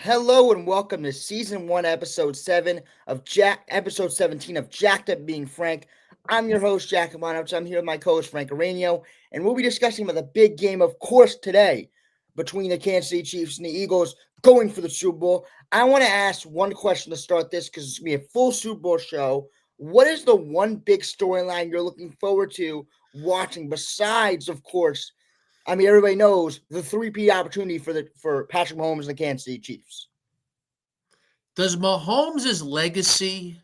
Hello and welcome to season 1, episode 17 of Jacked Up Being Frank. I'm your host, Jack Ivanovich. I'm here with my co-host, Frank Aranio, and we'll be discussing about the big game, of course, today between the Kansas City Chiefs and the Eagles going for the Super Bowl. I want to ask one question to start this because it's going to be a full Super Bowl show. What is the one big storyline you're looking forward to watching besides, of course, everybody knows the three-peat opportunity for Patrick Mahomes and the Kansas City Chiefs. Does Mahomes' legacy,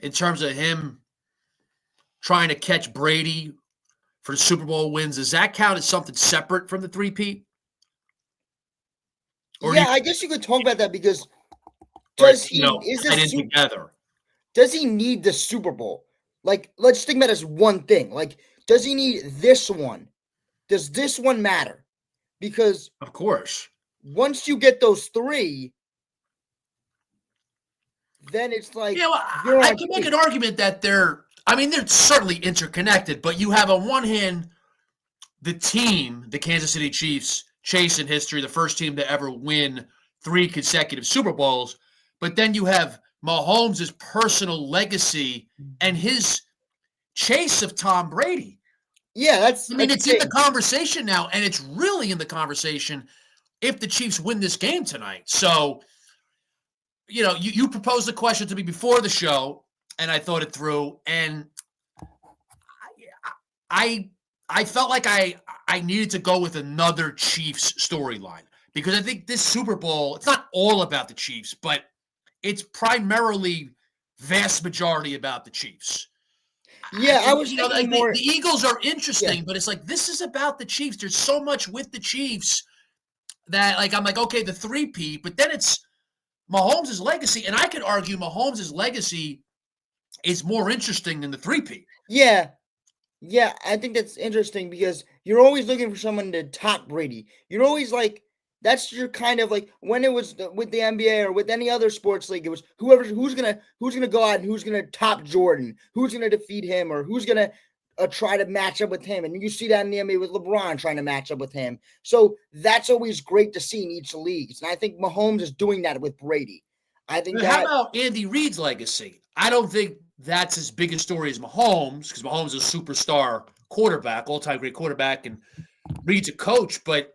in terms of him trying to catch Brady for the Super Bowl wins, does that count as something separate from the three-peat? I guess you could talk about that because tied in Super, together? does he need the Super Bowl? Like, let's think about it as one thing. Like, does he need this one? Does this one matter? Because of course, once you get those three, then it's like I can make an argument that they're certainly interconnected, but you have on one hand the team, the Kansas City Chiefs, chase in history, the first team to ever win 3 consecutive Super Bowls, but then you have Mahomes' personal legacy and his chase of Tom Brady. Yeah, it's in the conversation now, and it's really in the conversation if the Chiefs win this game tonight. So, you proposed the question to me before the show, and I thought it through, and I felt like I needed to go with another Chiefs storyline because I think this Super Bowl, it's not all about the Chiefs, but it's primarily vast majority about the Chiefs. Yeah, I was thinking more. The Eagles are interesting, but it's like this is about the Chiefs. There's so much with the Chiefs that I'm like, okay, the three-peat, but then it's Mahomes' legacy, and I could argue Mahomes' legacy is more interesting than the three-peat. Yeah, I think that's interesting because you're always looking for someone to top Brady. You're always like, that's your kind of like when it was with the NBA or with any other sports league, it was who's gonna go out and who's gonna top Jordan, who's gonna defeat him, or who's gonna try to match up with him. And you see that in the NBA with LeBron trying to match up with him. So that's always great to see in each league. And I think Mahomes is doing that with Brady. I think How about Andy Reid's legacy? I don't think that's as big a story as Mahomes because Mahomes is a superstar quarterback, all-time great quarterback, and Reid's a coach. But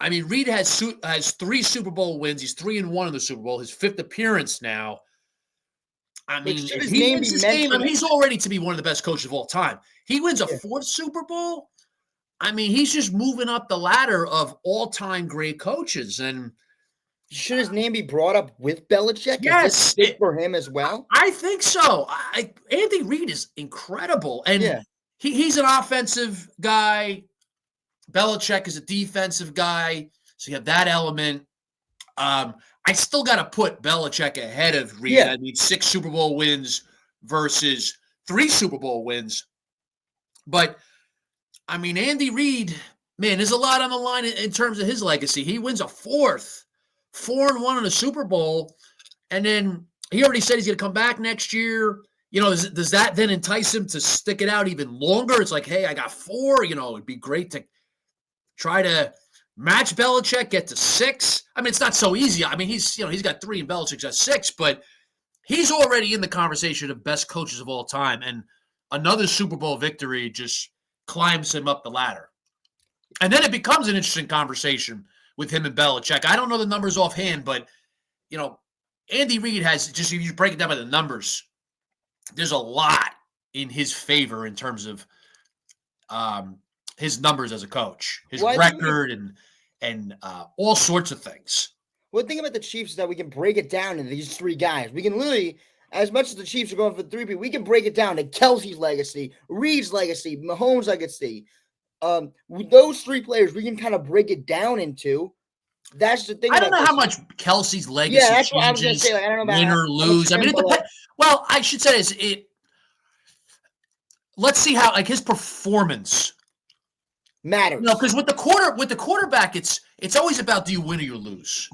Reid has 3 Super Bowl wins. He's 3-1 in the Super Bowl. His 5th appearance now. If he wins this game, he's already to be one of the best coaches of all time. He wins a 4th Super Bowl. He's just moving up the ladder of all-time great coaches. And should his name be brought up with Belichick? Yes, for him as well. I think so. Andy Reid is incredible, and he's an offensive guy. Belichick is a defensive guy, so you have that element. I still got to put Belichick ahead of Reid. Yeah. 6 Super Bowl wins versus 3 Super Bowl wins. But, Andy Reid, man, there's a lot on the line in terms of his legacy. He wins a 4th, 4-1 in a Super Bowl, and then he already said he's going to come back next year. Does that then entice him to stick it out even longer? It's like, hey, I got 4. It'd be great to try to match Belichick, get to 6. It's not so easy. He's got 3 and Belichick's got 6, but he's already in the conversation of best coaches of all time. And another Super Bowl victory just climbs him up the ladder. And then it becomes an interesting conversation with him and Belichick. I don't know the numbers offhand, but, Andy Reid has, just if you break it down by the numbers, there's a lot in his favor in terms of his numbers as a coach, his record, and all sorts of things. Well, the thing about the Chiefs is that we can break it down into these 3 guys. We can literally, as much as the Chiefs are going for the 3 people, we can break it down to Kelsey's legacy, Reid's legacy, Mahomes' legacy. With those 3 players, we can kind of break it down into. That's the thing. I don't know how much Kelsey's legacy that's changes. What I was going to say. I don't know about win or lose. It depends. Well, I should say this. Let's see how his performance matters. Because with the quarterback, it's always about do you win or you lose.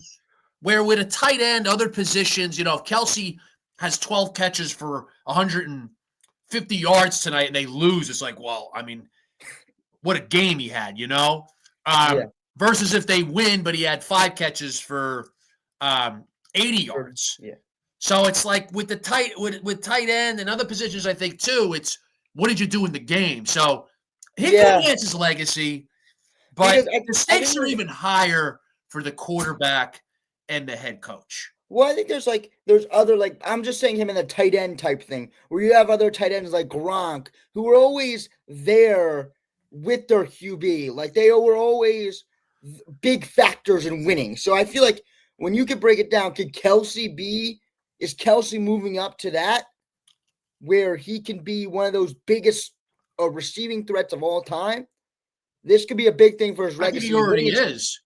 Where with a tight end, other positions, if Kelsey has 12 catches for 150 yards tonight and they lose, it's like, well, what a game he had, Versus if they win, but he had 5 catches for 80 yards. Yeah. So it's like with tight end and other positions, I think too, it's what did you do in the game? So he could enhance his legacy, but the stakes are even higher for the quarterback and the head coach. Well, I think there's other, like, I'm just saying him in the tight end type thing, where you have other tight ends like Gronk, who are always there with their QB. Like, they were always big factors in winning. So I feel like when you could break it down, is Kelsey moving up to that, where he can be one of those biggest receiving threats of all time? This could be a big thing for his legacy. I think he already is.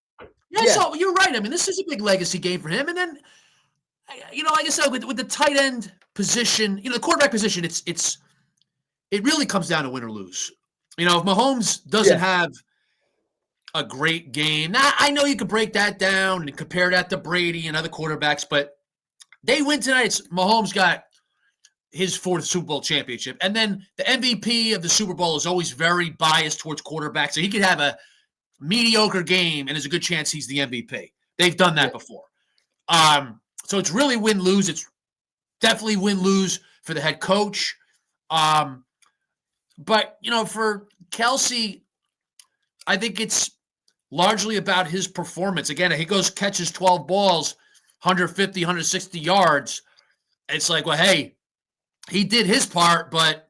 Yeah, so you're right. I mean, this is a big legacy game for him. And then, like I said, with the tight end position, the quarterback position, it really comes down to win or lose. If Mahomes doesn't have a great game, now I know you could break that down and compare that to Brady and other quarterbacks, but they win tonight. Mahomes got his 4th Super Bowl championship. And then the MVP of the Super Bowl is always very biased towards quarterbacks. So he could have a mediocre game, and there's a good chance he's the MVP. They've done that before. So it's really win-lose. It's definitely win-lose for the head coach. But, for Kelsey, I think it's largely about his performance. Again, he catches 12 balls, 150, 160 yards. It's like, well, hey, he did his part, but,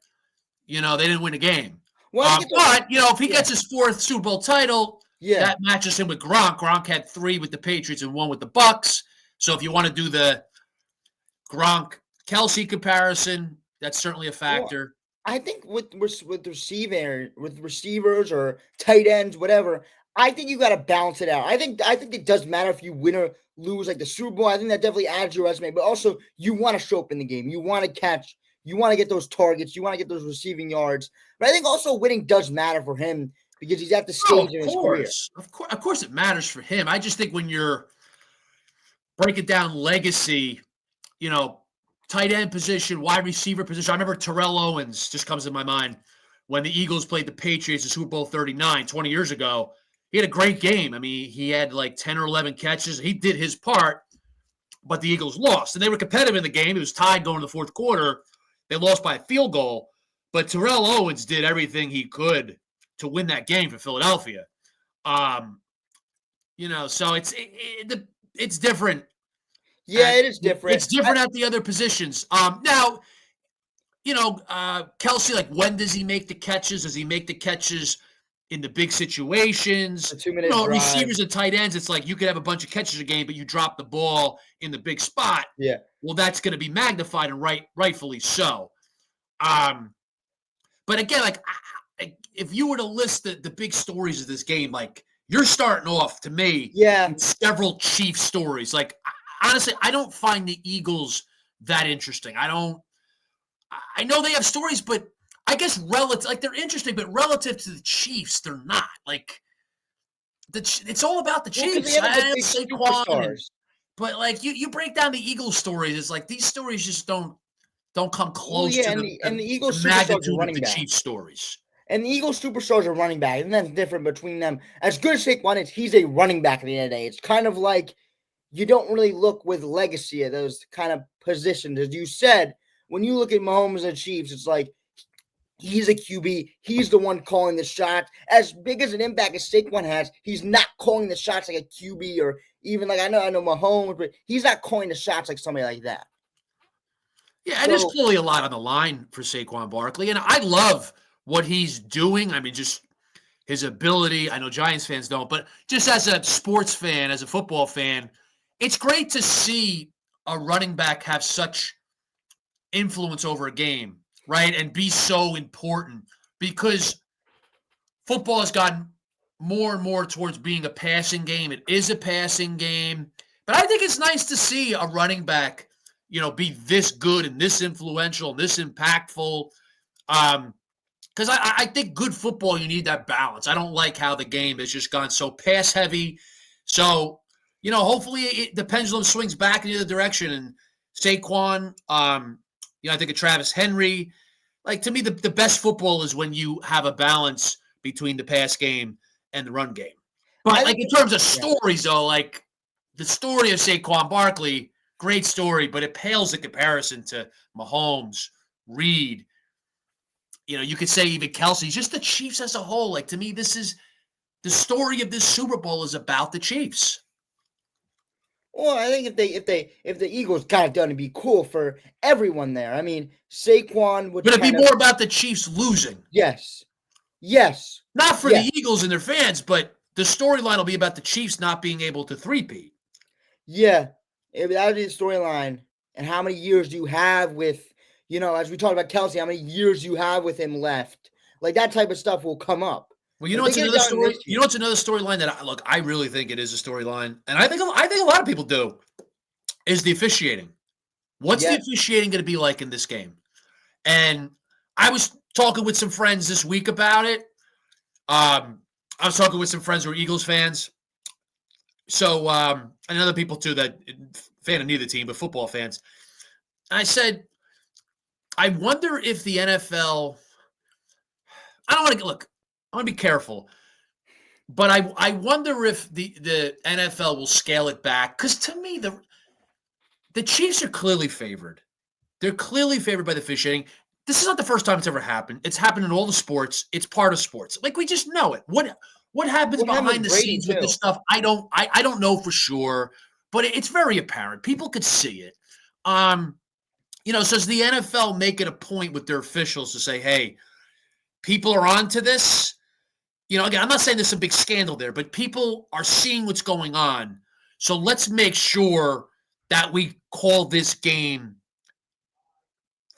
they didn't win a game. But, if he gets his 4th Super Bowl title, that matches him with Gronk. Gronk had 3 with the Patriots and 1 with the Bucks. So if you want to do the Gronk-Kelsey comparison, that's certainly a factor. Well, I think with receivers or tight ends, whatever, I think you got to balance it out. I think it does matter if you win or lose, like the Super Bowl. I think that definitely adds to your resume. But also, you want to show up in the game. You want to catch. You want to get those targets. You want to get those receiving yards. But I think also winning does matter for him because he's at the stage in his career. Of course, it matters for him. I just think when you're breaking down legacy, tight end position, wide receiver position. I remember Terrell Owens just comes to my mind when the Eagles played the Patriots in Super Bowl 39 20 years ago. He had a great game. I mean, he had like 10 or 11 catches. He did his part, but the Eagles lost. And they were competitive in the game. It was tied going to the 4th quarter. They lost by a field goal. But Terrell Owens did everything he could to win that game for Philadelphia. So it's different. Yeah, it is different. It's different at the other positions. Now, Kelsey, like, when does he make the catches? Does he make the catches in the big situations? The 2-minute drive. Receivers and tight ends, it's like you could have a bunch of catches a game, but you drop the ball in the big spot. Yeah. Well, that's going to be magnified, and rightfully so. But again, like, if you were to list the big stories of this game, like, you're starting off, to me, with several Chiefs stories. Like, honestly, I don't find the Eagles that interesting. I know they have stories, but I guess they're interesting, but relative to the Chiefs, they're not. Like, it's all about the Chiefs. But like you break down the Eagles stories, it's like these stories just don't come close to the Eagles magnitude of the Chiefs stories. And the Eagles superstars are running back, and that's different between them. As good as Saquon is, he's a running back at the end of the day. It's kind of like you don't really look with legacy at those kind of positions. As you said, when you look at Mahomes and Chiefs, it's like he's a QB. He's the one calling the shots. As big as an impact as Saquon has, he's not calling the shots like a QB or even like I know Mahomes, but he's not calling the shots like somebody like that. Yeah, and there's clearly a lot on the line for Saquon Barkley, and I love what he's doing. I mean, just his ability. I know Giants fans don't, but just as a sports fan, as a football fan, it's great to see a running back have such influence over a game, right? And be so important because football has gotten more and more towards being a passing game. It is a passing game, but I think it's nice to see a running back, be this good and this influential and this impactful. Because I think good football, you need that balance. I don't like how the game has just gone so pass heavy. So, hopefully the pendulum swings back in the other direction. And Saquon, I think of Travis Henry. Like, to me, the best football is when you have a balance between the pass game and the run game. But, like, in terms of stories, though, like, the story of Saquon Barkley, great story, but it pales in comparison to Mahomes, Reed. You could say even Kelsey, just the Chiefs as a whole. Like, to me, this is the story of this Super Bowl is about the Chiefs. Well, I think if the Eagles got it done, it'd be cool for everyone there. I mean, Saquon would. But it'd be more about the Chiefs losing. Yes. Not for the Eagles and their fans, but the storyline will be about the Chiefs not being able to three-peat. Yeah, that would be the storyline. And how many years do you have with, as we talked about Kelsey, how many years you have with him left? Like, that type of stuff will come up. Well, you know what's another story? You know what's another storyline that I really think it is a storyline, and I think a lot of people do, is the officiating. What's the officiating going to be like in this game? And I was talking with some friends this week about it. I was talking with some friends who are Eagles fans. So, and other people too that fan of neither team, but football fans. I said, I wonder if the NFL. I don't want to look. I want to be careful, but I wonder if the NFL will scale it back, because to me the Chiefs are clearly favored. They're clearly favored by the officiating. This is not the first time it's ever happened. It's happened in all the sports. It's part of sports. Like, we just know it. What happens behind the scenes with this stuff? I don't know for sure, but it's very apparent. People could see it. So does the NFL make it a point with their officials to say, hey, people are onto this? Again, I'm not saying there's a big scandal there, but people are seeing what's going on. So let's make sure that we call this game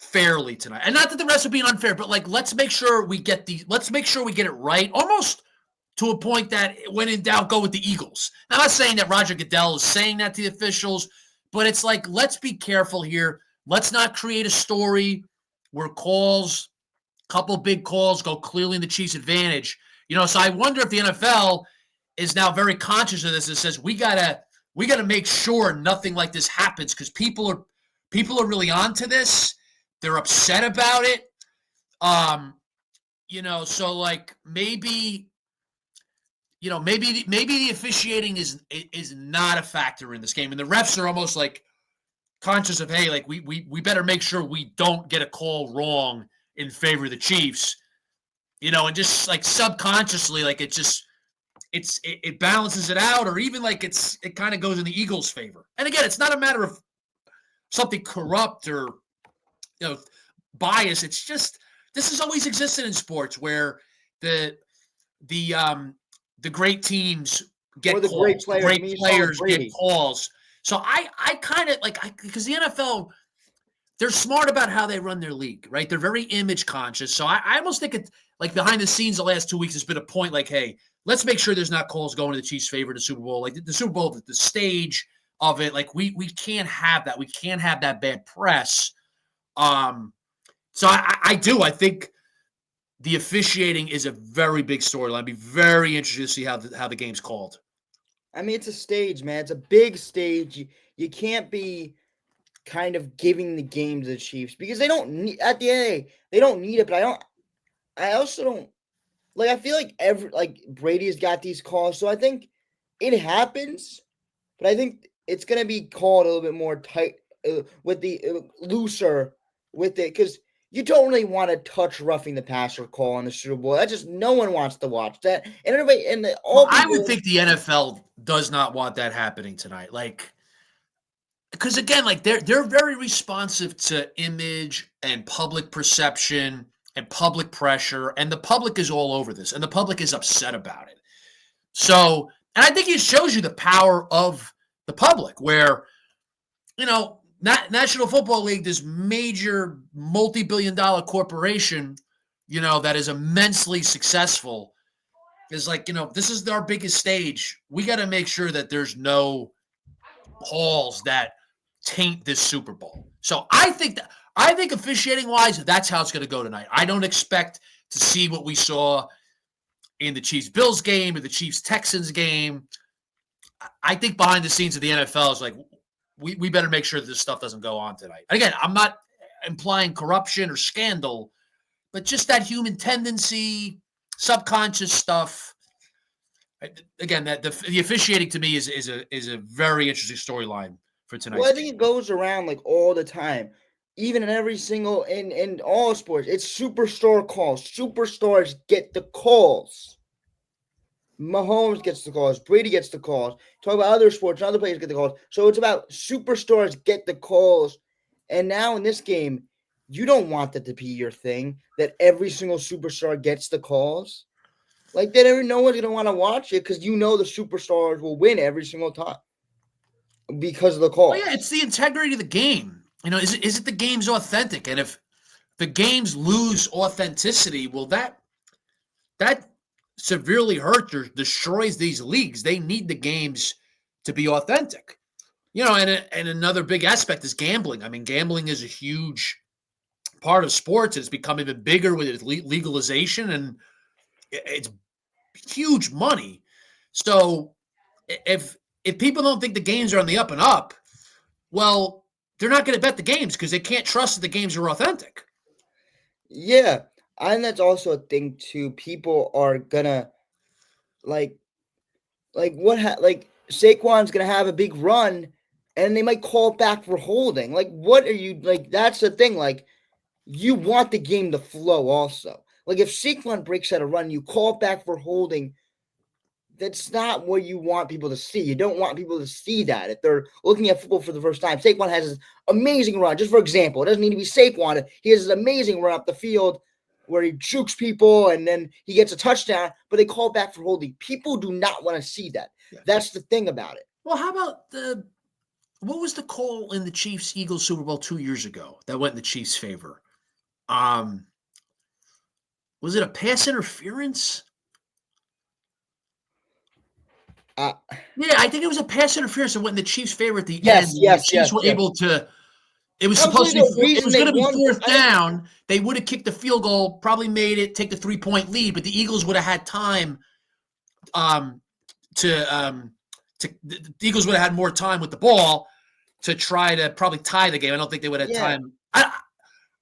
fairly tonight. And not that the rest are being unfair, but let's make sure we get it right. Almost to a point that when in doubt, go with the Eagles. Now, I'm not saying that Roger Goodell is saying that to the officials, but it's like, let's be careful here. Let's not create a story where couple big calls go clearly in the Chiefs' advantage. So I wonder if the NFL is now very conscious of this and says, we gotta make sure nothing like this happens, because people are really onto this. They're upset about it. So like maybe the officiating is not a factor in this game, and the refs are almost like conscious of, hey, like we better make sure we don't get a call wrong in favor of the Chiefs, and just like subconsciously, like it balances it out, or even like it kind of goes in the Eagles' favor. And again, it's not a matter of something corrupt or bias. It's just this has always existed in sports where the great teams get calls, great players get calls. So I kind of because the NFL, they're smart about how they run their league, right? They're very image conscious. So I almost think it, like, behind the scenes the last 2 weeks has been a point like, hey, let's make sure there's not calls going to the Chiefs' favor in the Super Bowl. Like the Super Bowl, the stage of it, like we can't have that. We can't have that bad press. So I think the officiating is a very big storyline. I'd be very interested to see how the game's called. I mean, it's a stage, man. It's a big stage. You can't be kind of giving the game to the Chiefs, because they don't need, at the end of the day, they don't need it. But I also don't, like, I feel like Brady has got these calls, so I think it happens, but I think it's going to be called a little bit more tight, with the looser with it, because you don't really want to touch roughing the passer call in the Super Bowl. That just, no one wants to watch that. And everybody, and I would think the NFL does not want that happening tonight. Like, because again, like they're very responsive to image and public perception and public pressure, and the public is all over this, and the public is upset about it. So, and I think it shows you the power of the public, where, National Football League, this major multi-billion-dollar corporation, that is immensely successful, is like, this is our biggest stage. We got to make sure that there's no calls that taint this Super Bowl. So I think officiating wise, that's how it's going to go tonight. I don't expect to see what we saw in the Chiefs-Bills game or the Chiefs-Texans game. I think behind the scenes of the NFL is like, we better make sure that this stuff doesn't go on tonight. Again, I'm not implying corruption or scandal, but just that human tendency, subconscious stuff. again, that the officiating to me is a very interesting storyline for Well, tonight's I game. think it goes around like all the time, even in every single in all sports. It's superstar calls. Superstars get the calls. Mahomes gets the calls. Brady gets the calls. Talk about other sports, other players get the calls. So it's about superstars get the calls. And now in this game, you don't want that to be your thing, that every single superstar gets the calls. Like that, no one's gonna want to watch it because you know the superstars will win every single time because of the Well, yeah, calls. it's the integrity of the game. Is it the game's authentic? And if the games lose authenticity, well, that severely hurts or destroys these leagues. They need the games to be authentic. And another big aspect is gambling. I mean, gambling is a huge part of sports. It's become even bigger with its legalization, and it's huge money. So if people don't think the games are on the up and up, well, they're not going to bet the games because they can't trust that the games are authentic. Yeah, and that's also a thing too. People are gonna like like Saquon's gonna have a big run, and they might call it back for holding. Like, what are you like? That's the thing. Like, you want the game to flow also. Like, if Saquon breaks out a run, you call it back for holding. That's not what you want people to see. You don't want people to see that if they're looking at football for the first time. Saquon has this amazing run. Just for example, it doesn't need to be Saquon. He has this amazing run up the field where he jukes people and then he gets a touchdown, but they call back for holding. People do not want to see that. Yeah. That's the thing about it. Well, how about what was the call in the Chiefs-Eagles Super Bowl 2 years ago that went in the Chiefs' favor? Was it a pass interference? Yeah, I think it was a pass interference that went in the Chiefs' favor at the end. The Chiefs were able to. It was supposed to be. It was going to be fourth down. They would have kicked the field goal, probably made it, take the 3-point lead, but the Eagles would have had time. The Eagles would have had more time with the ball to try to probably tie the game. I don't think they would have time. I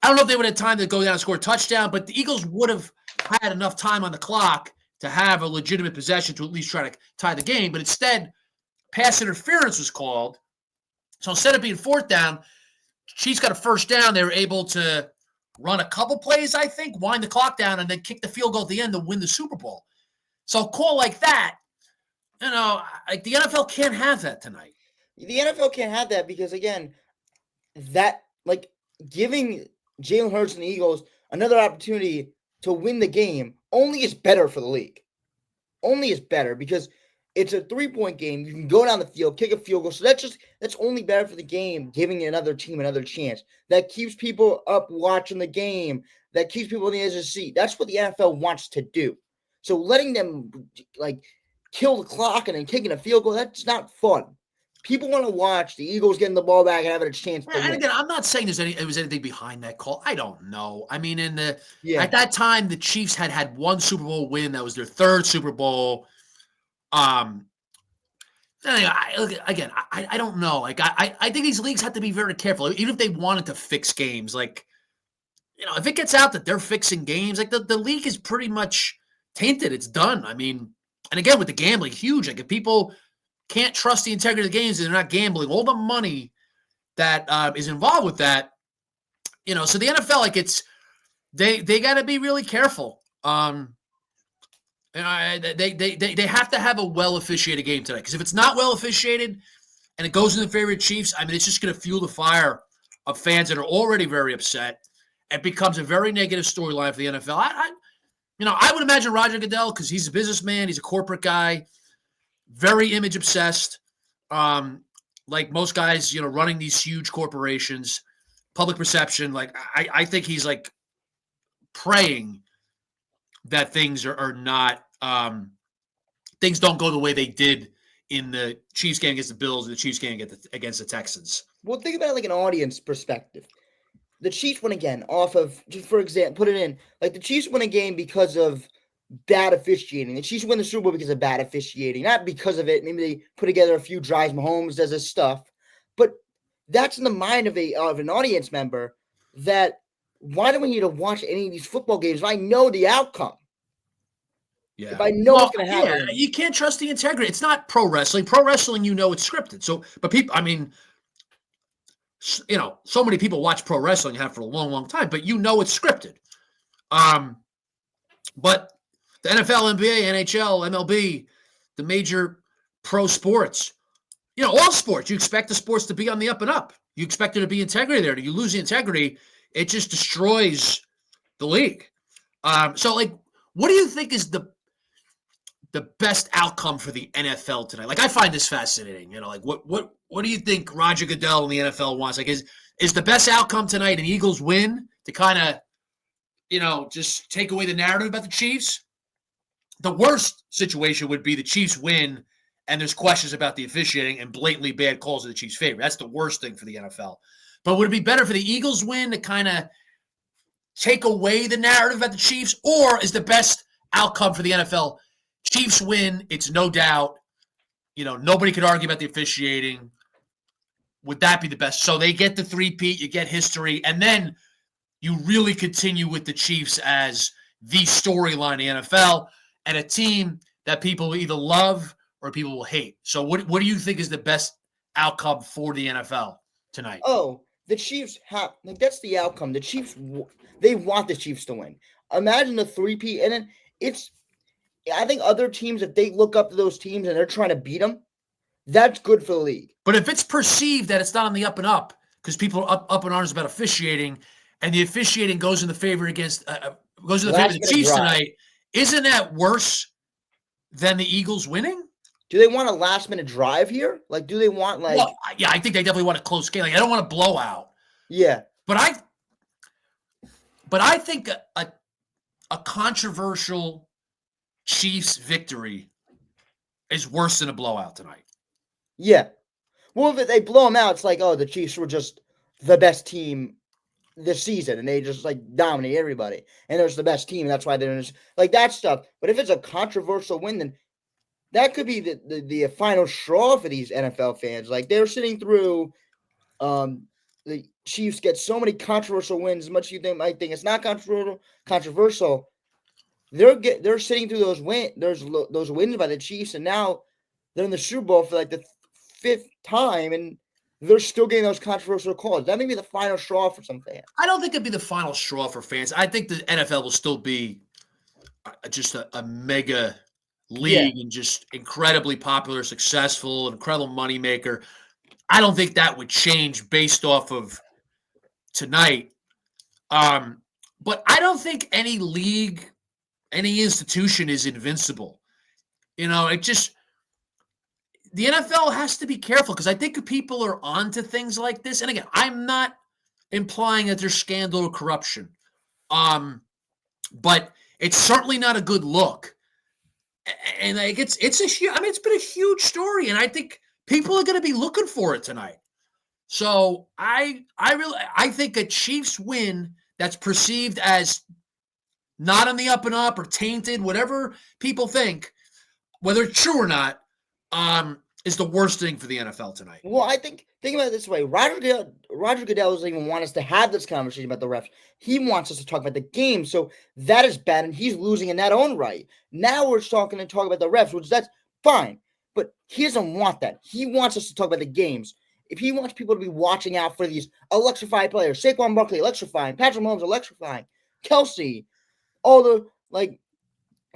don't know if they would have time to go down and score a touchdown, but the Eagles would have had enough time on the clock to have a legitimate possession to at least try to tie the game. But instead, pass interference was called. So instead of being fourth down, Chiefs got a first down. They were able to run a couple plays, I think, wind the clock down, and then kick the field goal at the end to win the Super Bowl. So a call like that, like the NFL can't have that tonight. The NFL can't have that because, again, that, like, giving Jalen Hurts and the Eagles another opportunity to win the game only is better for the league. Only is better because it's a 3-point game. You can go down the field, kick a field goal. So that's only better for the game, giving another team another chance. That keeps people up watching the game. That keeps people in the edge of the seat. That's what the NFL wants to do. So letting them like kill the clock and then kicking a field goal, that's not fun. People want to watch the Eagles getting the ball back and having a chance to win. And again, I'm not saying there was anything behind that call. I don't know. I mean, at that time, the Chiefs had one Super Bowl win. That was their third Super Bowl. I don't know. Like, I think these leagues have to be very careful, even if they wanted to fix games. Like, if it gets out that they're fixing games, like the league is pretty much tainted. It's done. I mean, and again with the gambling, huge. Like if people can't trust the integrity of the games and they're not gambling, all the money that is involved with that, so the NFL, like they got to be really careful. They have to have a well officiated game tonight because if it's not well officiated and it goes in the favor of Chiefs, I mean it's just going to fuel the fire of fans that are already very upset. It becomes a very negative storyline for the NFL. I would imagine Roger Goodell, because he's a businessman, he's a corporate guy, very image obsessed. Like most guys, running these huge corporations, public perception. Like I think he's like praying that things are not things don't go the way they did in the Chiefs game against the Bills and the Chiefs game against the Texans. Well, think about it like an audience perspective. The Chiefs win again off of, just for example, put it in, like the Chiefs win a game because of bad officiating. The Chiefs win the Super Bowl because of bad officiating, not because of it. Maybe they put together a few drives, Mahomes does his stuff, but that's in the mind of an audience member that why do we need to watch any of these football games if I know the outcome? If Yeah. I know Well, it's going to yeah, happen. you can't trust the integrity. It's not pro wrestling. Pro wrestling, it's scripted. So, but people, I mean, so many people watch pro wrestling have for a long, long time, but it's scripted. But the NFL, NBA, NHL, MLB, the major pro sports, all sports, you expect the sports to be on the up and up. You expect there to be integrity there. You lose the integrity, it just destroys the league. So, like, what do you think is the best outcome for the NFL tonight? Like, I find this fascinating. Like, what do you think Roger Goodell and the NFL wants? Like, is the best outcome tonight an Eagles win to kind of, just take away the narrative about the Chiefs? The worst situation would be the Chiefs win and there's questions about the officiating and blatantly bad calls in the Chiefs' favor. That's the worst thing for the NFL. But would it be better for the Eagles win to kind of take away the narrative about the Chiefs, or is the best outcome for the NFL Chiefs win? It's no doubt. Nobody could argue about the officiating. Would that be the best? So they get the three-peat, you get history, and then you really continue with the Chiefs as the storyline in the NFL and a team that people will either love or people will hate. So what do you think is the best outcome for the NFL tonight? Oh, the Chiefs have that's the outcome. The Chiefs, they want the Chiefs to win. Imagine the three-peat, and then I think other teams, if they look up to those teams and they're trying to beat them, that's good for the league. But if it's perceived that it's not on the up and up because people are up in arms about officiating, and the officiating goes in the favor of the Chiefs tonight, isn't that worse than the Eagles winning? Do they want a last-minute drive here? Like, do they want Well, yeah, I think they definitely want a close game. Like, I don't want a blowout. Yeah. But I think a controversial Chiefs victory is worse than a blowout tonight. Yeah. Well, if they blow them out, it's like, oh, the Chiefs were just the best team this season, and they just dominate everybody, and they're just the best team. And that's why they're just that stuff. But if it's a controversial win, then that could be the final straw for these NFL fans. Like, they're sitting through, the Chiefs get so many controversial wins. As much as you might think it's not controversial, they're sitting through those wins by the Chiefs, and now they're in the Super Bowl for the fifth time, and they're still getting those controversial calls. That may be the final straw for some fans. I don't think it'd be the final straw for fans. I think the NFL will still be just a mega league and just incredibly popular, successful, incredible moneymaker. I don't think that would change based off of tonight. But I don't think any league, any institution is invincible. The NFL has to be careful because I think people are onto things like this. And again, I'm not implying that there's scandal or corruption. But it's certainly not a good look. And it's been a huge story, and I think people are going to be looking for it tonight. So I think a Chiefs win that's perceived as not on the up and up or tainted, whatever people think, whether it's true or not, is the worst thing for the NFL tonight. Well, think about it this way. Roger Goodell doesn't even want us to have this conversation about the refs. He wants us to talk about the game. So that is bad, and he's losing in that own right. Now we're talking about the refs, which that's fine. But he doesn't want that. He wants us to talk about the games. If he wants people to be watching out for these electrifying players, Saquon Barkley electrifying, Patrick Mahomes electrifying, Kelsey, all the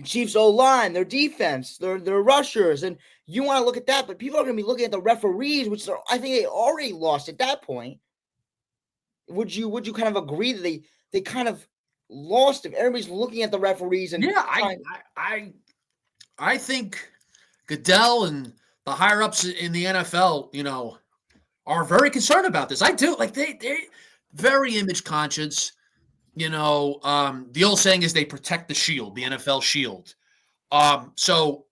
Chiefs O-line, their defense, their rushers, and you want to look at that, but people are going to be looking at the referees, which I think they already lost at that point. Would you kind of agree that they kind of lost if everybody's looking at the referees? And I think Goodell and the higher ups in the NFL, are very concerned about this. I do. They're very image conscious. The old saying is they protect the shield, the NFL shield. So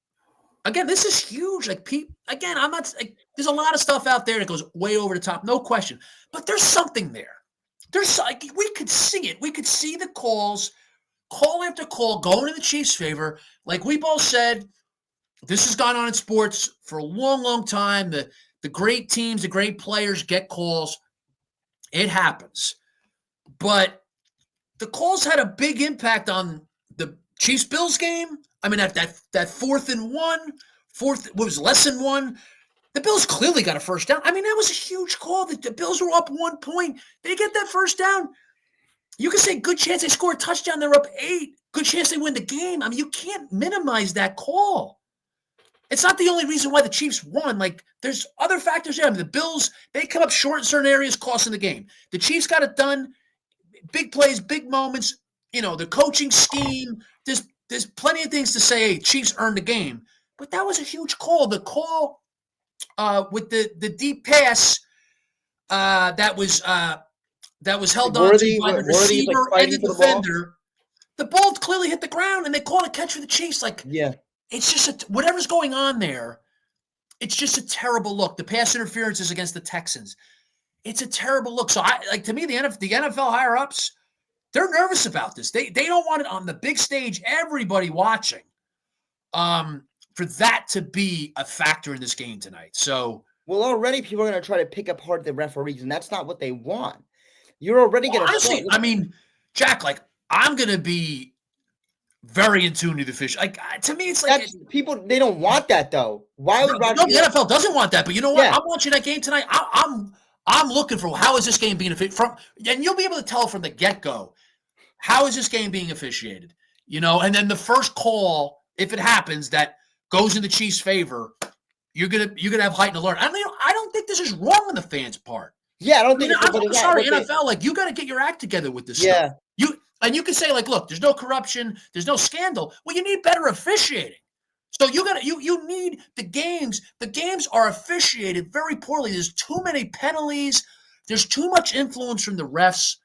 again, this is huge. I'm not. There's a lot of stuff out there that goes way over the top, no question. But there's something there. We could see it. We could see the calls, call after call, going in the Chiefs' favor. Like we both said, this has gone on in sports for a long, long time. The great teams, the great players get calls. It happens, but the calls had a big impact on the Chiefs-Bills game. I mean, that 4th and 1, what was less than 1. The Bills clearly got a first down. I mean, that was a huge call. The Bills were up 1 point. They get that first down. You can say good chance they score a touchdown. They're up 8. Good chance they win the game. I mean, you can't minimize that call. It's not the only reason why the Chiefs won. Like, there's other factors there. I mean, the Bills, they come up short in certain areas, costing the game. The Chiefs got it done. Big plays, big moments. The coaching scheme. There's plenty of things to say, hey, Chiefs earned the game. But that was a huge call. The call with the deep pass that was held on to by the receiver and the defender. The ball clearly hit the ground, and they called a catch for the Chiefs. Like, yeah. It's just whatever's going on there. It's just a terrible look. The pass interferences against the Texans. It's a terrible look. So, to me, the NFL higher ups, they're nervous about this. They don't want it on the big stage. Everybody watching. For that to be a factor in this game tonight. So, well, already people are going to try to pick apart the referees, and that's not what they want. You're already going to. Honestly, I mean, Jack, like, I'm going to be very in tune to the fish. Like, to me, it's like people. They don't want that though. Why would Roger? No, the NFL doesn't want that. But you know what? Yeah. I'm watching that game tonight. I'm looking for how is this game being officiated and you'll be able to tell from the get-go how is this game being officiated. And then the first call, if it happens, that goes in the Chiefs' favor, you're gonna have heightened alert. I don't think this is wrong on the fans' part. Yeah, I don't think. I'm sorry, NFL. Like, you got to get your act together with this stuff. And you can say, like, look, there's no corruption, there's no scandal. Well, you need better officiating. So you need the games. The games are officiated very poorly. There's too many penalties. There's too much influence from the refs.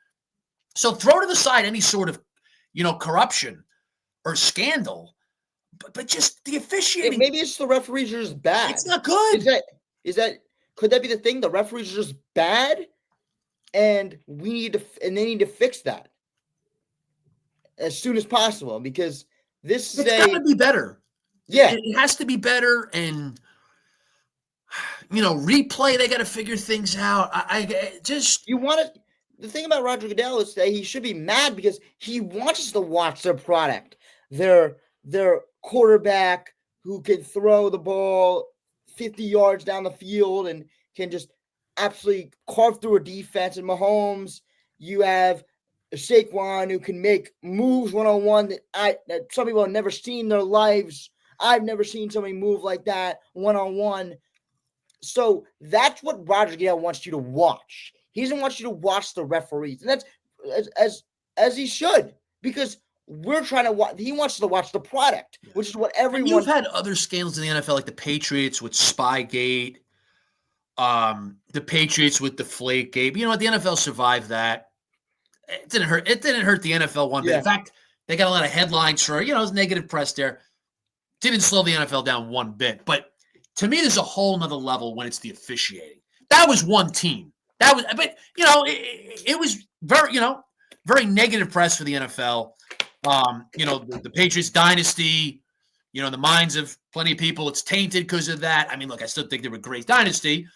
So throw to the side any sort of, corruption or scandal. But just the officiating. Maybe it's the referees are just bad. It's not good. Could that be the thing? The referees are just bad, and they need to fix that as soon as possible, because it's got to be better. Yeah, it has to be better, and replay. They got to figure things out. The thing about Roger Goodell is that he should be mad because he wants us to watch their product, their quarterback who can throw the ball 50 yards down the field and can just absolutely carve through a defense. And Mahomes, you have Saquon who can make moves one-on-one that some people have never seen in their lives. I've never seen somebody move like that one-on-one. So that's what Roger Goodell wants you to watch. He doesn't want you to watch the referees. And that's as he should, because we're trying to watch. He wants you to watch the product, which is what everyone. And you've had other scandals in the NFL, like the Patriots with Spygate, the Patriots with Deflategate. You know what? The NFL survived that. It didn't hurt. It didn't hurt the NFL one bit. In fact, they got a lot of headlines for it was negative press there. Didn't slow the NFL down one bit. But to me, there's a whole nother level when it's the officiating. That was one team. It was very negative press for the NFL. The Patriots dynasty, in the minds of plenty of people, it's tainted because of that. I mean, look, I still think they were a great dynasty,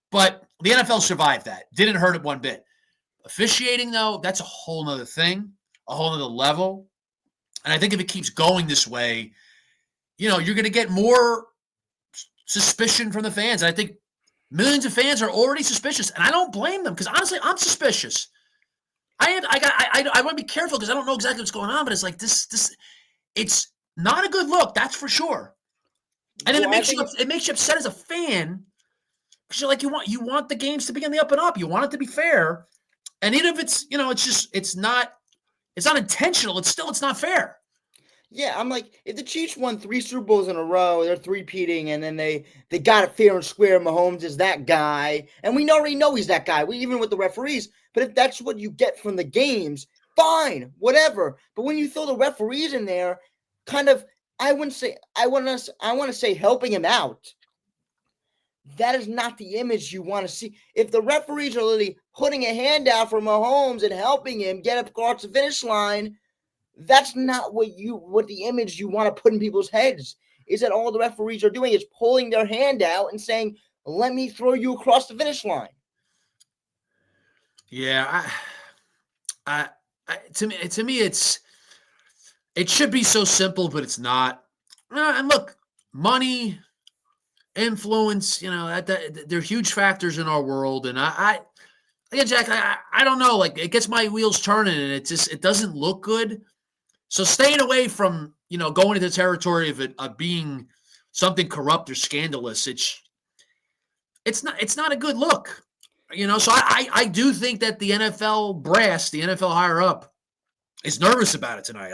but the NFL survived that. Didn't hurt it one bit. Officiating, though, that's a whole nother thing, a whole nother level. And I think if it keeps going this way, you're going to get more suspicion from the fans. And I think millions of fans are already suspicious, and I don't blame them, because honestly, I'm suspicious. I want to be careful because I don't know exactly what's going on, but it's like this. It's not a good look, that's for sure. And then it makes you upset as a fan, because you're like, you want the games to be on the up and up. You want it to be fair, and even if it's not intentional. It's not fair. Yeah, I'm like, if the Chiefs won 3 Super Bowls in a row, they're three-peating, and then they got it fair and square. Mahomes is that guy, and we already know he's that guy. Even with the referees. But if that's what you get from the games, fine, whatever. But when you throw the referees in there, kind of, I want to say helping him out. That is not the image you want to see. If the referees are literally putting a hand out for Mahomes and helping him get across the finish line, that's not what the image you want to put in people's heads. Is that all the referees are doing is pulling their hand out and saying, "Let me throw you across the finish line." Yeah, to me, it should be so simple, but it's not. And look, money, influence, that they're huge factors in our world. And again, Jack, I don't know. Like, it gets my wheels turning, and it doesn't look good. So staying away from, going into the territory of being something corrupt or scandalous, it's not a good look. So I do think that the NFL brass, the NFL higher up, is nervous about it tonight.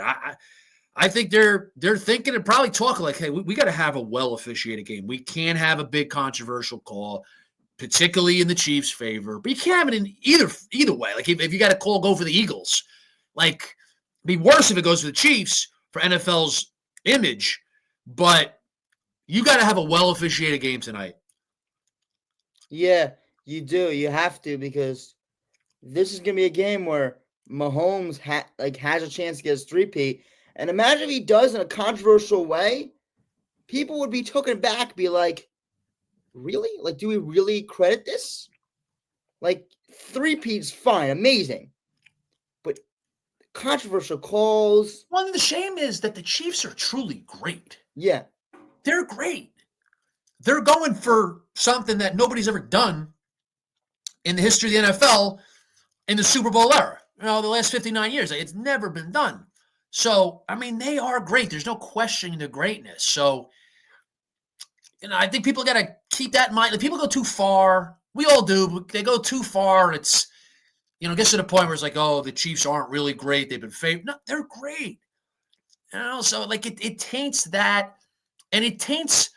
I think they're thinking and probably talking like, hey, we got to have a well officiated game. We can't have a big controversial call, particularly in the Chiefs' favor. But you can't have it in either way. Like, if you got a call, go for the Eagles. Like, it'd be worse if it goes for the Chiefs for NFL's image. But you got to have a well officiated game tonight. Yeah, you do. You have to, because this is gonna be a game where Mahomes has a chance to get his three-peat. And imagine if he does in a controversial way, people would be taken back, be like, really? Like, do we really credit this? Like, three-peat's fine, amazing. But controversial calls. Well, the shame is that the Chiefs are truly great. Yeah. They're great. They're going for something that nobody's ever done in the history of the NFL in the Super Bowl era. The last 59 years, it's never been done. So, I mean, they are great. There's no questioning the greatness. So, I think people got to keep that in mind. Like, people go too far. We all do. But they go too far, and it's, gets to the point where it's like, oh, the Chiefs aren't really great. They've been favored. No, they're great. So, like, it taints that, and it taints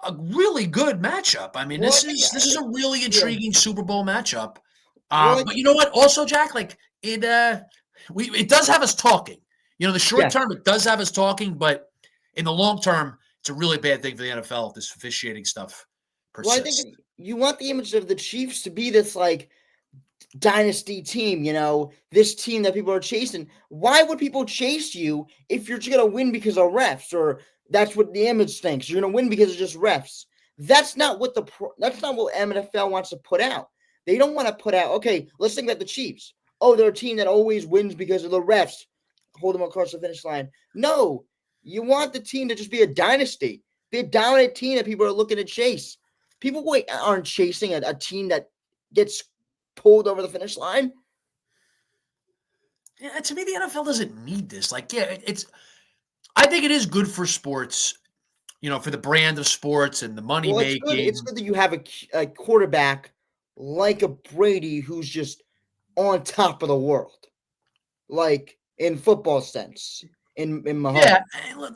a really good matchup. I mean, this is a really intriguing Super Bowl matchup. But you know what? Also, Jack, like, it does have us talking. The short term, it does have us talking, but in the long term, it's a really bad thing for the NFL if this officiating stuff persists. Well, I think you want the image of the Chiefs to be this, like, dynasty team, this team that people are chasing. Why would people chase you if you're just going to win because of refs, or that's what the image thinks? You're going to win because of just refs. That's not what NFL wants to put out. They don't want to put out, okay, let's think about the Chiefs. Oh, they're a team that always wins because of the refs. Hold them across the finish line. No, you want the team to just be a dynasty, be a dominant team that people are looking to chase. People aren't chasing a team that gets pulled over the finish line. Yeah, to me, the NFL doesn't need this. Like, yeah, I think it is good for sports, for the brand of sports and the money making. It's good that you have a quarterback like a Brady who's just on top of the world, like in football sense, in Mahomes. Yeah, look,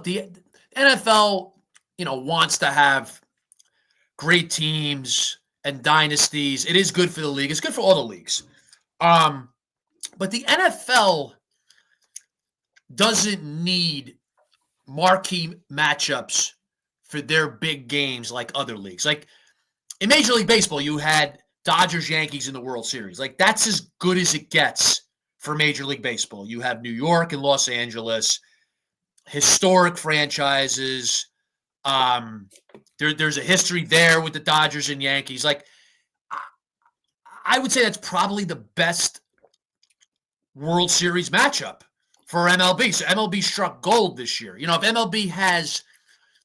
the NFL, wants to have great teams and dynasties. It is good for the league. It's good for all the leagues. But the NFL doesn't need marquee matchups for their big games like other leagues. Like, in Major League Baseball, you had Dodgers-Yankees in the World Series. Like, that's as good as it gets for Major League Baseball. You have New York and Los Angeles, historic franchises. There's a history there with the Dodgers and Yankees. Like, I would say that's probably the best World Series matchup for MLB. So MLB struck gold this year. If MLB has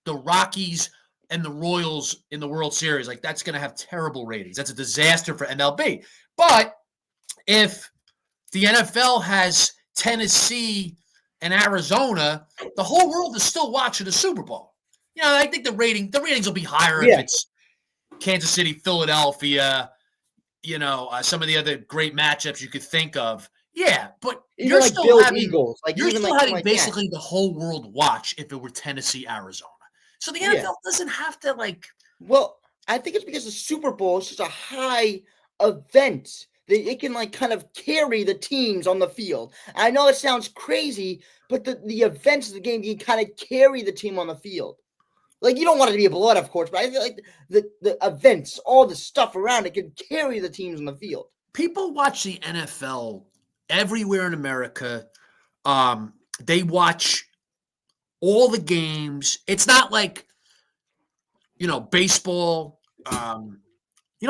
the Rockies and the Royals in the World Series, like, that's going to have terrible ratings. That's a disaster for MLB. But if the NFL has Tennessee and Arizona, the whole world is still watching the Super Bowl. I think the ratings will be higher if it's Kansas City, Philadelphia, some of the other great matchups you could think of. Yeah, but Even you're like still Bills, having Eagles, like you're even still like having basically the whole world watch if it were Tennessee, Arizona. So the NFL doesn't have to, like. Well, I think it's because the Super Bowl is such a high event that it can, like, kind of carry the teams on the field. I know it sounds crazy, but the events of the game can kind of carry the team on the field. Like, you don't want it to be a blood, of course, but I feel like the events, all the stuff around it, can carry the teams on the field. People watch the NFL everywhere in America. They watch all the games. It's not like, baseball,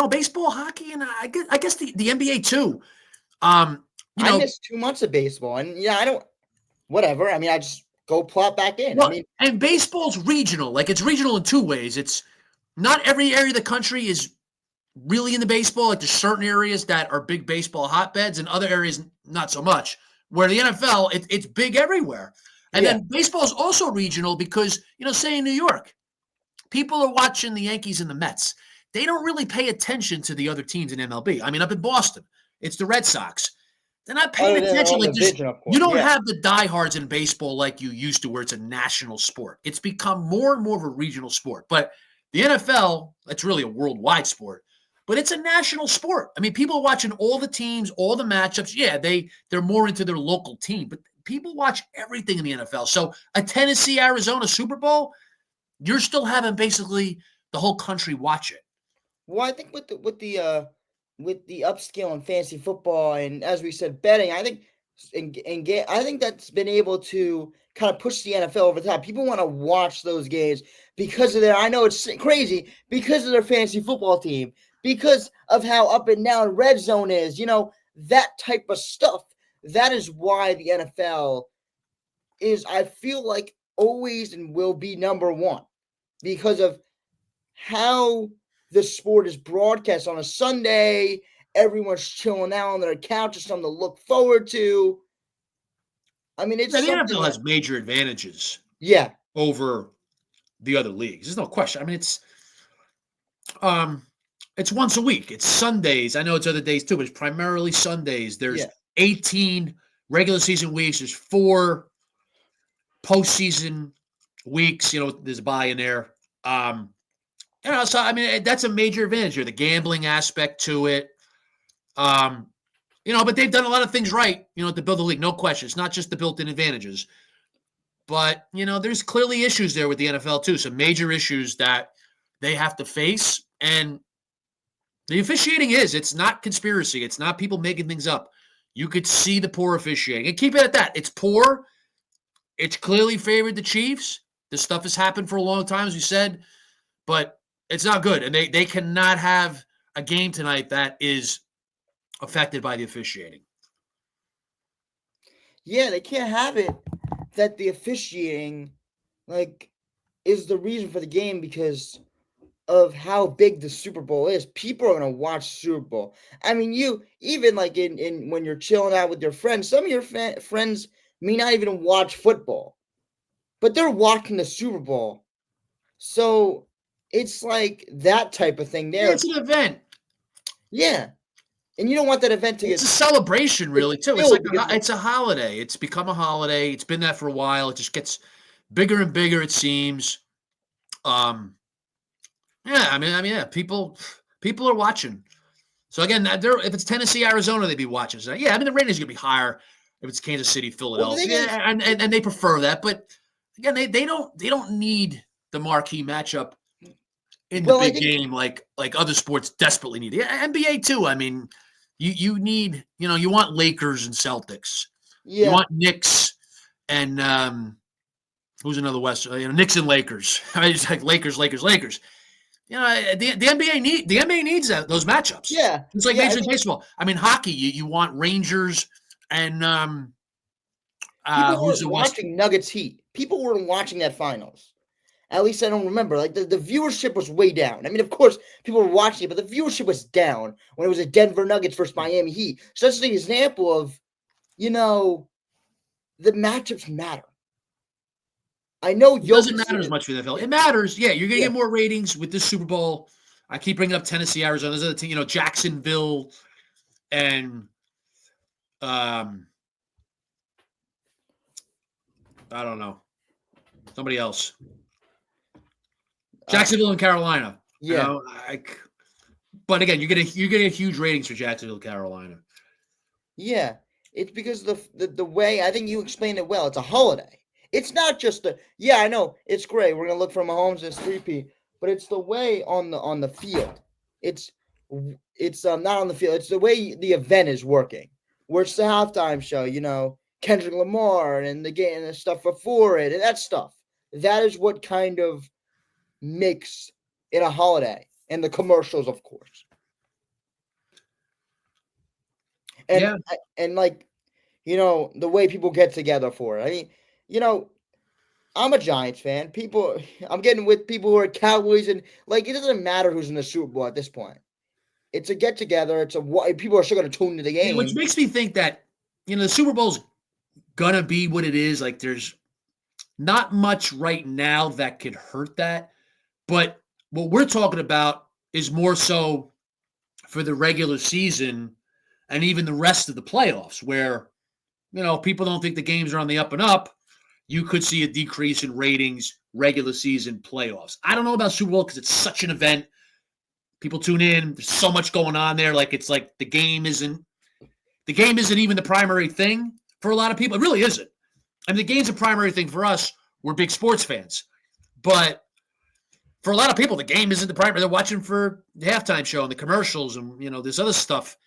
baseball, hockey, and I guess the NBA too. I missed 2 months of baseball, and I don't, whatever. I mean, I just go plop back in. Well, and baseball's regional. Like, it's regional in two ways. It's not every area of the country is really into baseball. Like, there's certain areas that are big baseball hotbeds and other areas not so much. Where the NFL, it's big everywhere. And then baseball is also regional because, say in New York, people are watching the Yankees and the Mets. They don't really pay attention to the other teams in MLB. I mean, up in Boston, it's the Red Sox. They're not paying attention. Like, you don't have the diehards in baseball like you used to, where it's a national sport. It's become more and more of a regional sport. But the NFL, it's really a worldwide sport. But it's a national sport. I mean, people are watching all the teams, all the matchups. Yeah, they're more into their local team, but people watch everything in the NFL. So a Tennessee-Arizona Super Bowl, you're still having basically the whole country watch it. Well, I think with the upscale in fantasy football and, as we said, betting, I think I think that's been able to kind of push the NFL over the top. People want to watch those games because of I know it's crazy, because of their fantasy football team, because of how up and down red zone is, that type of stuff. That is why the NFL is, I feel like, always and will be number one, because of how the sport is broadcast on a Sunday. Everyone's chilling out on their couch, or something to look forward to. I mean, it's the NFL has major advantages. Yeah. Over the other leagues. There's no question. I mean, it's once a week. It's Sundays. I know it's other days too, but it's primarily Sundays. There's 18 regular season weeks. There's 4 postseason weeks. There's a bye in there. So I mean, that's a major advantage here. The gambling aspect to it. But they've done a lot of things right, to build the league. No question. It's not just the built-in advantages. But, there's clearly issues there with the NFL too. Some major issues that they have to face. And the officiating it's not conspiracy. It's not people making things up. You could see the poor officiating. And keep it at that. It's poor. It's clearly favored the Chiefs. This stuff has happened for a long time, as we said. But it's not good. And they cannot have a game tonight that is affected by the officiating. Yeah, they can't have it that the officiating, is the reason for the game, because of how big the Super Bowl is. People are going to watch Super Bowl. I mean, you even in when you're chilling out with your friends, some of your friends may not even watch football, but they're watching the Super Bowl. So it's like that type of thing there. It's an event. Yeah. And you don't want that event to It's a celebration, really, too. It's a holiday. It's become a holiday. It's been that for a while. It just gets bigger and bigger, it seems. People are watching. So again, if it's Tennessee, Arizona, they'd be watching. So yeah, I mean, the ratings are gonna be higher if it's Kansas City, Philadelphia, and they prefer that. But again, they don't need the marquee matchup in the big game like other sports desperately need. Yeah, NBA too. I mean, you need, you want Lakers and Celtics. Yeah. You want Knicks and who's another West? Knicks and Lakers. It's like Lakers. The NBA needs those matchups. Yeah, it's like Major League Baseball. I mean, hockey. You want Rangers and people were watching Nuggets Heat. People weren't watching that finals. At least I don't remember. The viewership was way down. I mean, of course, people were watching it, but the viewership was down when it was a Denver Nuggets versus Miami Heat. So that's an example of, the matchups matter. I know it doesn't matter as much for the NFL. It matters. Yeah, you're going to get more ratings with this Super Bowl. I keep bringing up Tennessee, Arizona. There's other team, Jacksonville and I don't know. Somebody else. Jacksonville and Carolina. Yeah. But again, you're getting huge ratings for Jacksonville, Carolina. Yeah. It's because the way, I think you explained it well. It's a holiday. It's not just I know it's great. We're gonna look for Mahomes and 3P, but it's the way on the field. It's not on the field. It's the way the event is working. Where it's the halftime show, Kendrick Lamar and the game and the stuff before it and that stuff. That is what kind of makes it a holiday, and the commercials, of course. And the way people get together for it. I mean, I'm a Giants fan. I'm getting with people who are Cowboys, and like it doesn't matter who's in the Super Bowl at this point. It's a get together. People are still going to tune into the Which game. makes me think that, the Super Bowl's going to be what it is. Like, there's not much right now that could hurt that. But what we're talking about is more so for the regular season and even the rest of the playoffs, where, people don't think the games are on the up and up. You could see a decrease in ratings, regular season playoffs. I don't know about Super Bowl because it's such an event. People tune in. There's so much going on there. Like, it's like the game isn't even the primary thing for a lot of people. It really isn't. I mean, the game's a primary thing for us. We're big sports fans. But for a lot of people, the game isn't the primary. They're watching for the halftime show and the commercials and, this other stuff,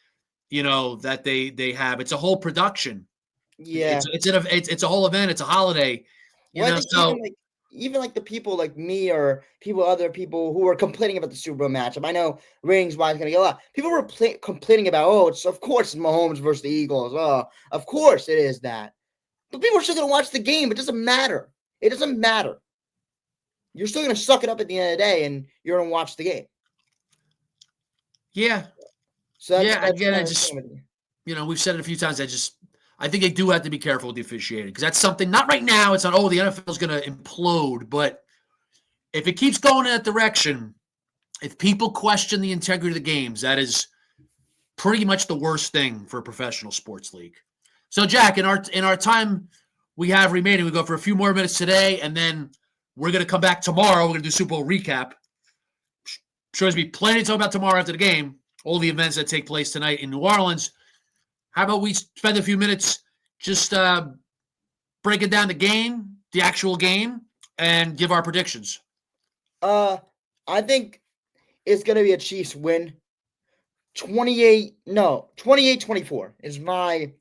that they have. It's a whole production. Yeah. It's a whole event. It's a holiday. Well, I think even like the people like me or other people who are complaining about the Super Bowl matchup. I know ratings wise going to get a lot. People were complaining about, of course it's Mahomes versus the Eagles. Oh, of course it is that. But people are still going to watch the game. It doesn't matter. It doesn't matter. You're still going to suck it up at the end of the day, and you're going to watch the game. Yeah. So again, we've said it a few times. I think they do have to be careful with the officiating because that's something, not right now. It's not, the NFL is going to implode. But if it keeps going in that direction, if people question the integrity of the games, that is pretty much the worst thing for a professional sports league. So, Jack, in our time we have remaining, we go for a few more minutes today, and then we're going to come back tomorrow. We're going to do Super Bowl recap. Sure, there's be plenty to talk about tomorrow after the game, all the events that take place tonight in New Orleans. How about we spend a few minutes just breaking down the game, the actual game, and give our predictions? I think it's going to be a Chiefs win. 28-24 is my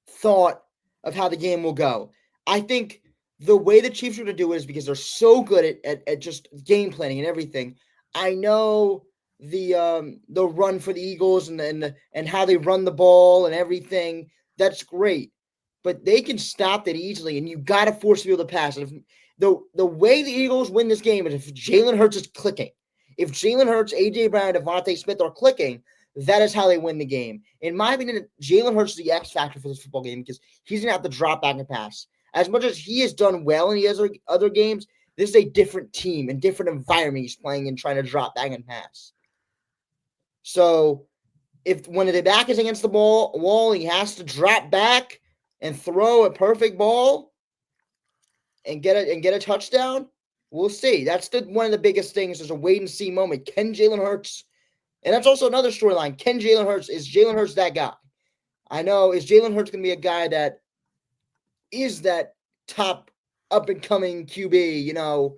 thought of how the game will go. I think the way the Chiefs are going to do it is because they're so good at just game planning and everything. I know the run for the Eagles and how they run the ball and everything. That's great, but they can stop that easily, and you got to force the field to pass. And if the way the Eagles win this game is if Jalen Hurts is clicking. If Jalen Hurts, A.J. Brown, and Devontae Smith are clicking, that is how they win the game. In my opinion, Jalen Hurts is the X factor for this football game because he's going to have to drop back and pass. As much as he has done well in the other games, this is a different team and different environment he's playing and trying to drop back and pass. So when the back is against the wall, he has to drop back and throw a perfect ball and get a touchdown. We'll see. That's one of the biggest things. There's a wait and see moment. Can Jalen Hurts, and that's also another storyline. Is Jalen Hurts that guy? I know. Is Jalen Hurts going to be a guy that is that top up and coming QB?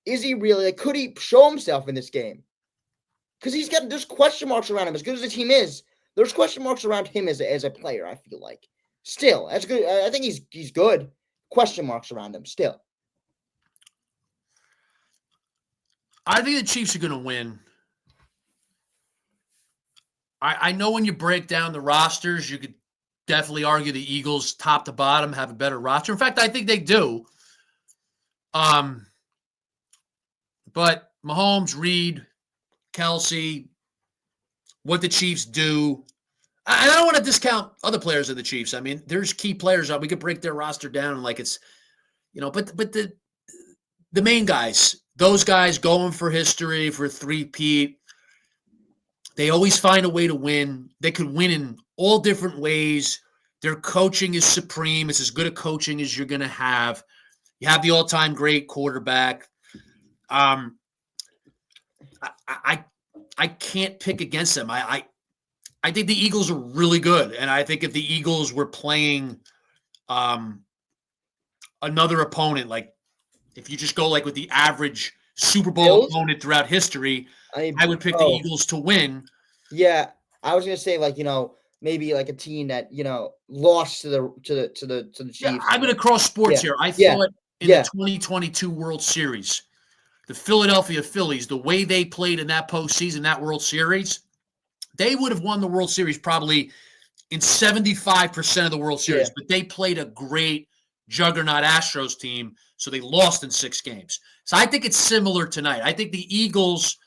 Is he really? Could he show himself in this game? Because there's question marks around him. As good as the team is, there's question marks around him as a player. I feel like still that's good. I think he's good. Question marks around him still. I think the Chiefs are going to win. I know when you break down the rosters, you could definitely argue the Eagles, top to bottom, have a better roster. In fact, I think they do. But Mahomes, Reed, Kelsey, what the Chiefs do. I don't want to discount other players of the Chiefs. I mean, there's key players. We could break their roster down like it's, but the main guys, those guys going for history, for three-peat, they always find a way to win. They could win in all different ways. Their coaching is supreme. It's as good a coaching as you're going to have. You have the all-time great quarterback. I can't pick against them. I think the Eagles are really good, and I think if the Eagles were playing another opponent, like if you just go like with the average Super Bowl opponent throughout history, I would pick the Eagles to win. Yeah, I was gonna say maybe like a team that lost to the Chiefs. Yeah, I'm gonna cross sports here. I thought in the 2022 World Series, the Philadelphia Phillies, the way they played in that postseason, that World Series, they would have won the World Series probably in 75% of the World Series. But they played a great juggernaut Astros team, so they lost in 6 games. So I think it's similar tonight. I think this Eagles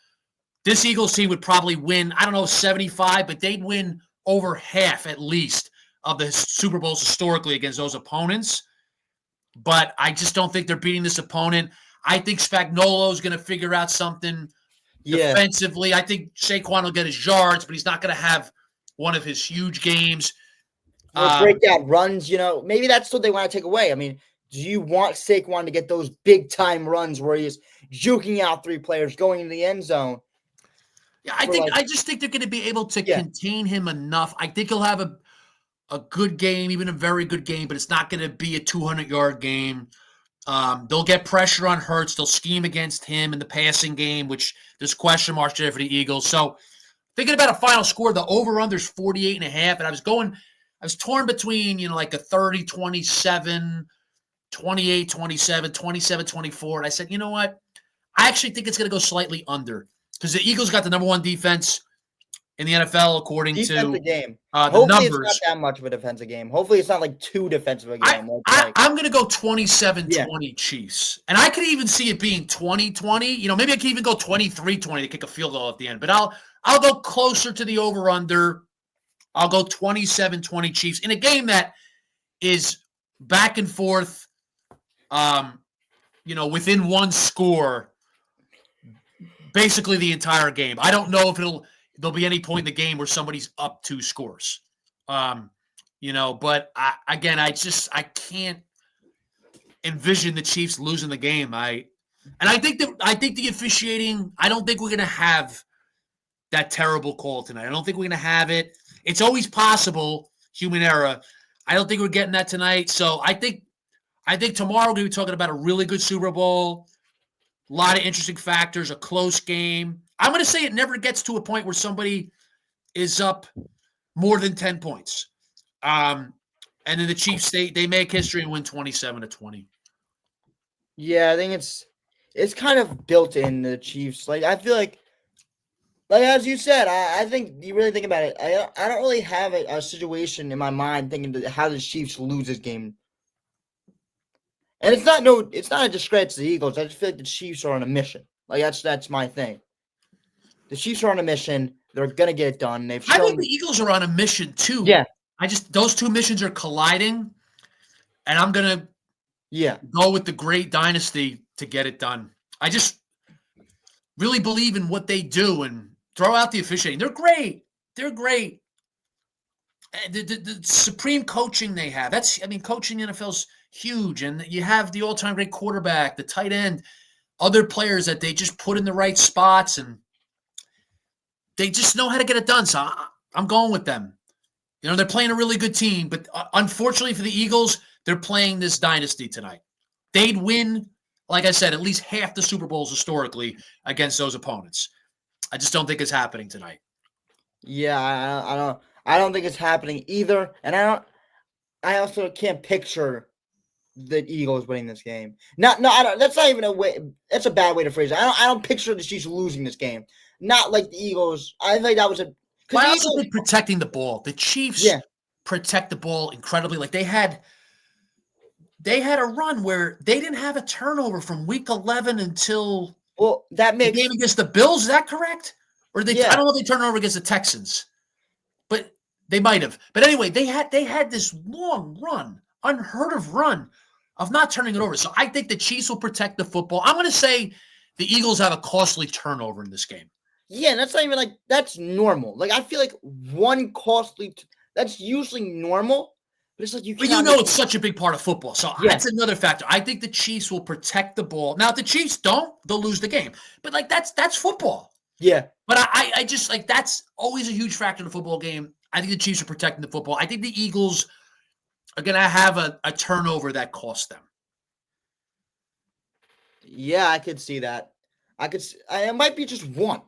team would probably win, I don't know, 75, but they'd win over half at least of the Super Bowls historically against those opponents. But I just don't think they're beating this opponent. I think Spagnuolo is going to figure out something defensively. I think Saquon will get his yards, but he's not going to have one of his huge games. Or break out runs, maybe that's what they want to take away. I mean, do you want Saquon to get those big-time runs where he's juking out 3 players, going into the end zone? Yeah, I just think they're going to be able to contain him enough. I think he'll have a good game, even a very good game, but it's not going to be a 200-yard game. They'll get pressure on Hurts. They'll scheme against him in the passing game, which there's question marks there for the Eagles. So thinking about a final score, the over-under's 48.5, and I was torn between, like a 30-27, 28-27, 27-24, and I said, you know what? I actually think it's going to go slightly under because the Eagles got the number 1 defense in the NFL according to defensive game. The Hopefully numbers. It's not that much of a defensive game. Hopefully it's not like too defensive a game. I'm going to go 27-20 Chiefs. And I could even see it being 20-20. Maybe I could even go 23-20 to kick a field goal at the end. But I'll go closer to the over-under. I'll go 27-20 Chiefs in a game that is back and forth, within 1 score basically the entire game. I don't know if there'll be any point in the game where somebody's up 2 scores. But I can't envision the Chiefs losing the game. I think the officiating, I don't think we're going to have that terrible call tonight. I don't think we're going to have it. It's always possible, human error. I don't think we're getting that tonight. So I think tomorrow we're going to be talking about a really good Super Bowl, a lot of interesting factors, a close game. I'm going to say it never gets to a point where somebody is up more than 10 points. And then the Chiefs, they make history and win 27-20. Yeah, I think it's kind of built in the Chiefs. Like, I feel like as you said, I think you really think about it. I don't really have a situation in my mind thinking how the Chiefs lose this game. And it's not a discredit to the Eagles. I just feel like the Chiefs are on a mission. Like that's my thing. The Chiefs are on a mission. They're gonna get it done. I think the Eagles are on a mission too. Yeah. Those 2 missions are colliding, and I'm gonna go with the great dynasty to get it done. I just really believe in what they do and throw out the officiating. They're great. The supreme coaching they have. Coaching in the NFL's huge, and you have the all-time great quarterback, the tight end, other players that they just put in the right spots, and they just know how to get it done. So I'm going with them. They're playing a really good team, but unfortunately for the Eagles, they're playing this dynasty tonight. They'd win, like I said, at least half the Super Bowls historically against those opponents. I just don't think it's happening tonight. Yeah, I don't think it's happening either, and I also can't picture the Eagles winning this game. I don't. That's not even a way. That's a bad way to phrase it. I don't picture the Chiefs losing this game. Not like the Eagles. I think that was a. I also think protecting the ball. The Chiefs protect the ball incredibly. Like they had a run where they didn't have a turnover from week 11 until that makes the game against the Bills. Is that correct? Or I don't know if they turned over against the Texans, but they might have. But anyway, they had this long run, unheard of run of not turning it over. So I think the Chiefs will protect the football. I'm going to say the Eagles have a costly turnover in this game. Yeah, that's not even that's normal. Like, I feel like one costly, that's usually normal, but it's like you can't. But it's such a big part of football. So that's another factor. I think the Chiefs will protect the ball. Now, if the Chiefs don't, they'll lose the game. But that's football. Yeah. But I just that's always a huge factor in a football game. I think the Chiefs are protecting the football. I think the Eagles are going to have a turnover that costs them. Yeah, I could see that. It might be just one.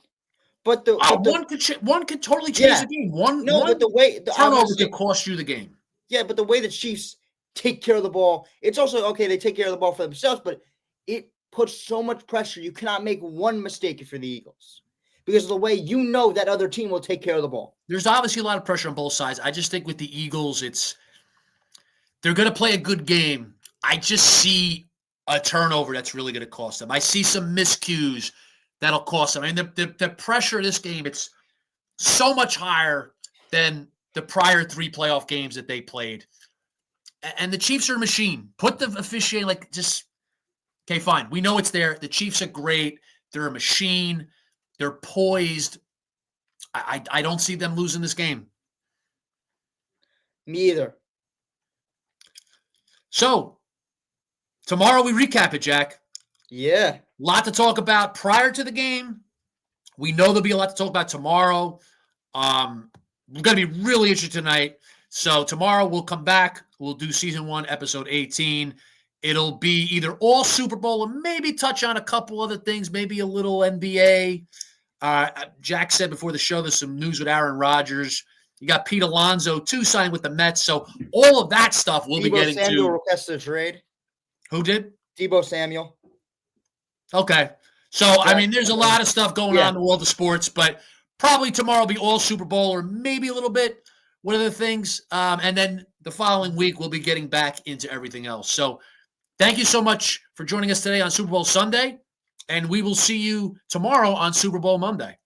But one could totally change the game. But the way turnover could cost you the game. Yeah, but the way the Chiefs take care of the ball, it's also okay. They take care of the ball for themselves, but it puts so much pressure. You cannot make one mistake for the Eagles because of the way that other team will take care of the ball. There's obviously a lot of pressure on both sides. I just think with the Eagles, they're going to play a good game. I just see a turnover that's really going to cost them. I see some miscues that'll cost them. I mean, the pressure of this game, it's so much higher than the prior 3 playoff games that they played. And the Chiefs are a machine. Put the officiating, okay, fine. We know it's there. The Chiefs are great. They're a machine. They're poised. I don't see them losing this game. Me either. So, tomorrow we recap it, Jack. Yeah. A lot to talk about prior to the game. We know there'll be a lot to talk about tomorrow. We're going to be really interested tonight. So tomorrow we'll come back. We'll do season 1, episode 18. It'll be either all Super Bowl or maybe touch on a couple other things, maybe a little NBA. Jack said before the show there's some news with Aaron Rodgers. You got Pete Alonso, too, signed with the Mets. So all of that stuff we'll be getting Samuel to. requested a trade. Who did? Deebo Samuel. Okay. So, I mean, there's a lot of stuff going on in the world of sports, but probably tomorrow will be all Super Bowl or maybe a little bit one of the things. And then the following week, we'll be getting back into everything else. So thank you so much for joining us today on Super Bowl Sunday, and we will see you tomorrow on Super Bowl Monday.